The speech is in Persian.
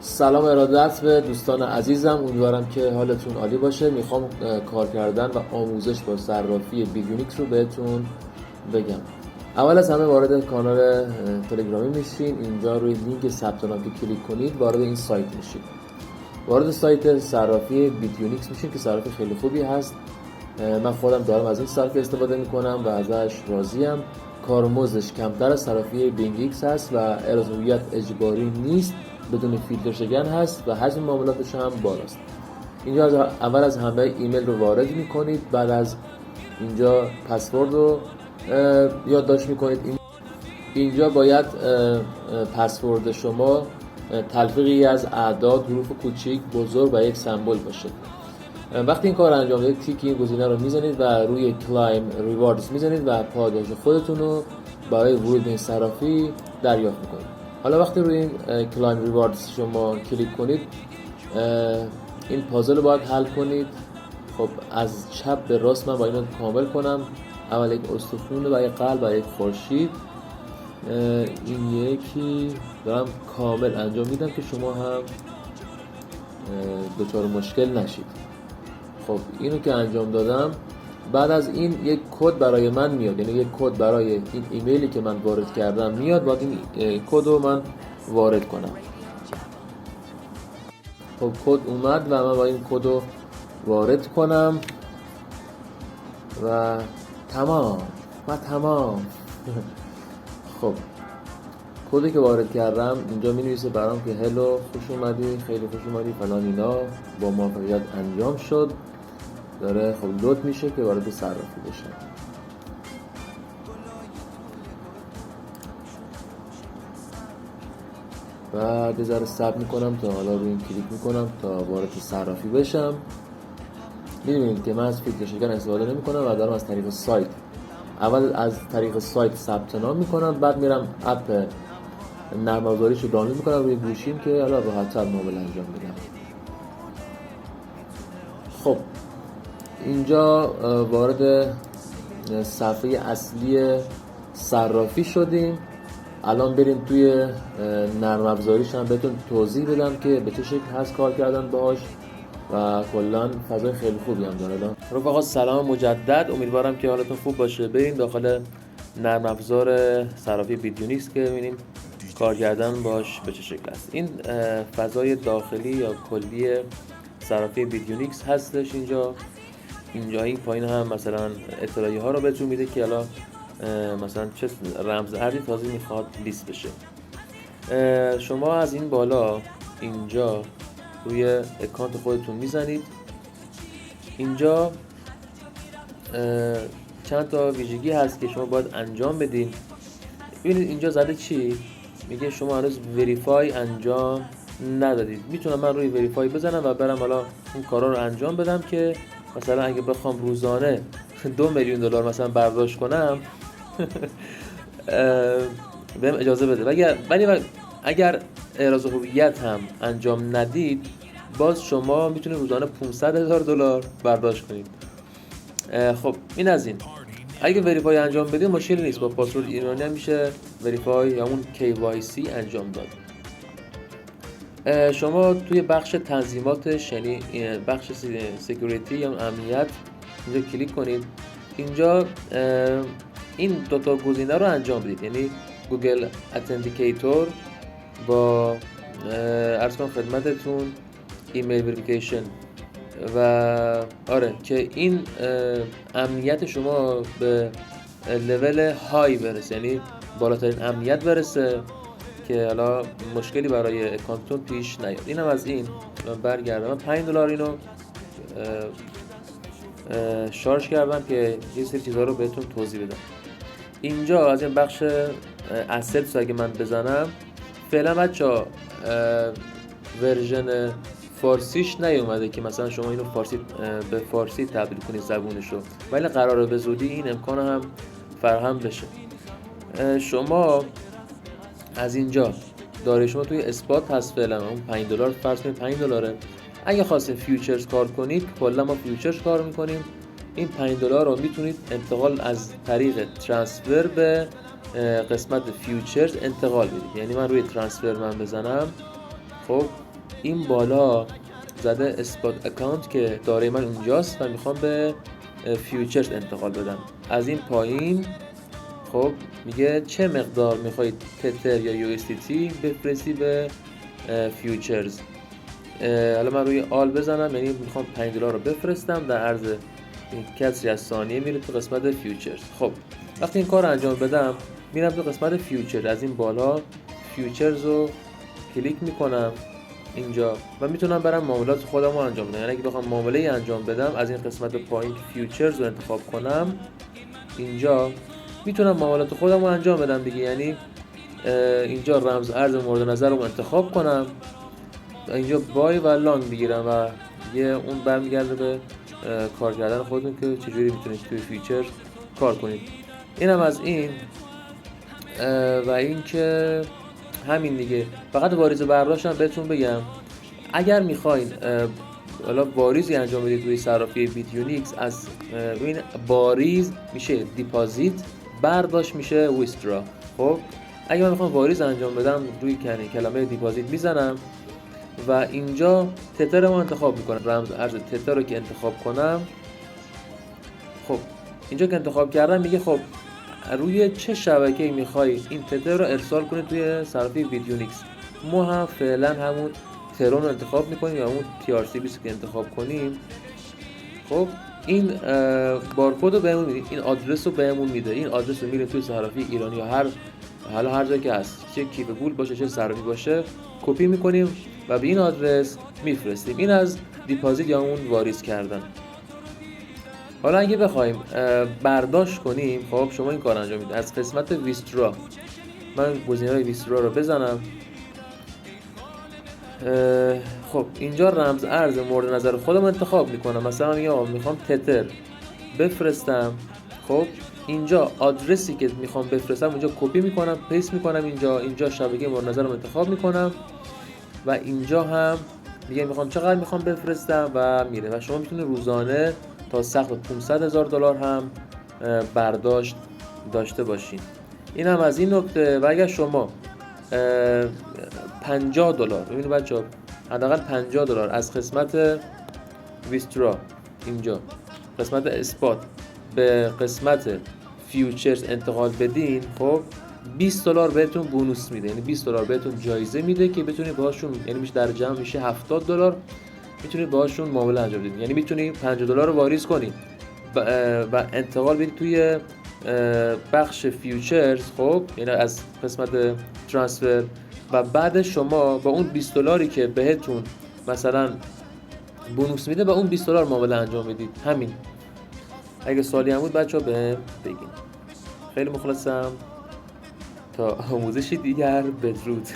سلام ارادت به دوستان عزیزم، امیدوارم که حالتون عالی باشه. میخوام کار کردن و آموزش با صرافی بیدیونیکس رو بهتون بگم. اول از همه وارد کانال تلگرامی میشین. اینجا روی لینک ثبت نام که کلیک کنید وارد این سایت میشید. وارد سایت صرافی بیدیونیکس میشین که صرافی خیلی خوبی هست. من خودم دارم از این صرافی استفاده میکنم و ازش راضیم. کارمزدش کمتر از صرافی بینگیکس هست و ارائه هویت اجباری نیست، بدون فیلتر شکن هست و حجم معاملاتش هم بالاست. اینجا اول از همه ایمیل رو وارد میکنید، بعد از اینجا پسورد رو یادداشت میکنید. اینجا باید پسورد شما تلفیقی از اعداد، حروف کوچیک، بزرگ و یک سمبل باشه. وقتی این کار انجام دادید تیک این گزینه رو میزنید و روی کلایم ریواردز میزنید و پاداش خودتون رو برای ورود به این صرافی دریافت میکنید. حالا وقتی روی این کلایم ریواردز شما کلیک کنید، این پازل رو باید حل کنید. خب از چپ به راست من با اینو کامل کنم. اول یک استخون و یک قلب و یک خورشید. این یکی دارم کامل انجام میدم که شما هم دچار مشکل نشید. خب اینو که انجام دادم، بعد از این یک کد برای من میاد، یعنی یک کد برای این ایمیلی که من وارد کردم میاد. باید این کد رو من وارد کنم. خب کد اومد و من باید این کد رو وارد کنم و تمام. خب کدی که وارد کردم اینجا می نویسه برام که هلو، خوش اومدی، خیلی خوش اومدی، فلان اینا، با موفقیت انجام شد. داره خب لود میشه که وارد صرافی بشه. بعد ذره صبر میکنم تا حالا روی این کلیک میکنم تا وارد صرافی بشم. میدونید که من از فیلتر شکن استفاده نمیکنم و دارم از طریق سایت، اول از طریق سایت ثبت نام میکنم، بعد میرم اپ نرم افزاریش رو دانلود میکنم روی گوشیم که حالا راحت‌تر معامله انجام بدم. خب اینجا وارد صفحه اصلی صرافی شدیم. الان بریم توی نرم افزاریش هم بهتون توضیح بدم که به چه شکل هست کار کردن باهاش و کلا فضای خیلی خوبی هم داره. رفقا سلام مجدد، امیدوارم که حالتون خوب باشه. بریم داخل نرم افزار صرافی بیدیونیکس که ببینیم کار کردن باش به چه شکل است. این فضای داخلی یا کلی صرافی بیدیونیکس هستش. اینجا این پایین هم مثلا اطلاعیه ها رو بهتون میده که حالا مثلا چه رمز ارزی تازه میخواد لیست بشه. شما از این بالا اینجا روی اکانت خودتون میزنید. اینجا چند تا ویژگی هست که شما باید انجام بدین. ببینید اینجا زده چی؟ میگه شما هنوز وریفای انجام ندادید. میتونم من روی وریفای بزنم و برم حالا اون کارا رو انجام بدم که مثلا اگه بخوام روزانه 2 میلیون دلار مثلا برداشت کنم بهم اجازه بده. ولی اگر احراز هویت هم انجام ندید، باز شما میتونید روزانه 500,000 دلار برداشت کنید. خب این از این. اگه وریفای انجام بدید مشکلی نیست، با پاسورد ایرانی هم میشه وریفای یا اون KYC انجام داد. شما توی بخش تنظیماتش، یعنی بخش سکیوریتی یا امنیت، اینجا کلیک کنید. اینجا این دوتا گزینه رو انجام بدید، یعنی گوگل اتنتیکیتور با عرض کنم خدمتتون ایمیل وریفیکیشن و آره که این امنیت شما به لول های برسه، یعنی بالاترین امنیت برسه که حالا مشکلی برای اکانتتون پیش نیاد. اینم از این. من برگردم، من $5 اینو شارژ کردم که یه سری چیزها رو بهتون توضیح بدم. اینجا از این بخش اسیتس اگه من بزنم، فعلا بچه‌ها ورژن فارسیش نیومده که مثلا شما اینو به فارسی تبدیل کنید زبونشو، ولی قراره به زودی این امکان هم فراهم بشه. شما از اینجا داره شما توی اثبات هست فعلا اون $5 فرض کنید $5. اگه خواستین فیوچرز کار کنید، کلا ما فیوچرز کار میکنیم. این $5 رو میتونید انتقال از طریق ترانسفر به قسمت فیوچرز انتقال بدید. یعنی من روی ترانسفر بزنم، خب این بالا زده اسپات اکانت که دارای من اونجاست و میخوام به فیوچرز انتقال بدم. از این پایین خب میگه چه مقدار میخواید تتر یا یو اس دی تی بفرستی به فیوچرز. حالا من روی آل بزنم، یعنی میخوام $5 رو بفرستم، در عرض کسری از ثانیه میره تو قسمت فیوچرز. خب وقتی این کار رو انجام بدم میرم تو قسمت فیوچر، از این بالا فیوچرز رو کلیک میکنم اینجا و میتونم برم معاملات خودم رو انجام بدم. یعنی اگه بخوام معامله انجام بدم از این قسمت پایین فیوچرز رو انتخاب کنم، اینجا میتونم معاملات خودم رو انجام بدم دیگه. یعنی اینجا رمز ارز مورد نظر رو انتخاب کنم، اینجا بای و لانگ بگیرم و دیگه اون برمیگرده به کار کردن خودتون که چجوری میتونید توی فیوچر کار کنید. اینم از این و این که همین دیگه. فقط واریز برداشتم بهتون بگم، اگر میخواین حالا واریزی انجام بدید روی صرافی بیت یونیکس، از این واریز میشه دیپازیت، برداشت میشه ویسترا. خب اگه من میخوام واریز انجام بدم روی کلمه دیپازیت میزنم و اینجا تتر رو انتخاب میکنم، رمز ارز تتر رو که انتخاب کنم، خب اینجا که انتخاب کردم میگه خب روی چه شبکه‌ای میخوای این تتر رو ارسال کنی توی صرافی بیت یونیکس. ما هم فعلا همون ترون رو انتخاب میکنیم یا همون TRC20 که انتخاب کنیم. خب این بارکد رو بهمون میده، این آدرس رو بهمون میده. این آدرس رو میره توی صرافی ایرانی یا هر جایی که هست، چه کیف گول باشه چه صرافی باشه، کپی میکنیم و به این آدرس میفرستیم. این از دیپازیت یا اون واریز کردن. حالا اگه بخوایم برداشت کنیم، خب شما این کار انجام میدید از قسمت ویسترا. من گزینه‌های ویسترا رو بزنم. خب اینجا رمز ارز مورد نظر خودم انتخاب میکنم، مثلا میخوام تتر بفرستم. خب اینجا آدرسی که میخوام بفرستم اونجا کپی میکنم، پیست میکنم اینجا شبکه مورد نظرم انتخاب میکنم و اینجا هم میگه میخوام چقدر میخوام بفرستم و میره. و شما میتونید روزانه تا سقف $500,000 هم برداشت داشته باشین. این هم از این نکته. و اگر شما $50، ببینید بچه‌ها، حداقل $50 از قسمت ویسترا اینجا قسمت اسپات به قسمت فیوچرز انتقال بدین، خب $20 بهتون بونوس میده، یعنی $20 بهتون جایزه میده که بتونید باهاشون، یعنی میشه در جمع میشه $70 میتونید باهاشون معامله انجام بدید. یعنی میتونید $50 رو واریز کنید و انتقال بدید توی بخش فیوچرز، خب یعنی از قسمت ترانسفر، و بعد شما با اون $20 که بهتون مثلا بونوس میده با اون $20 معامله انجام بدید. همین. اگه سوالی هم بود بچه‌ها بهم بگین. خیلی مخلصم. تا آموزشی دیگر، بدرود.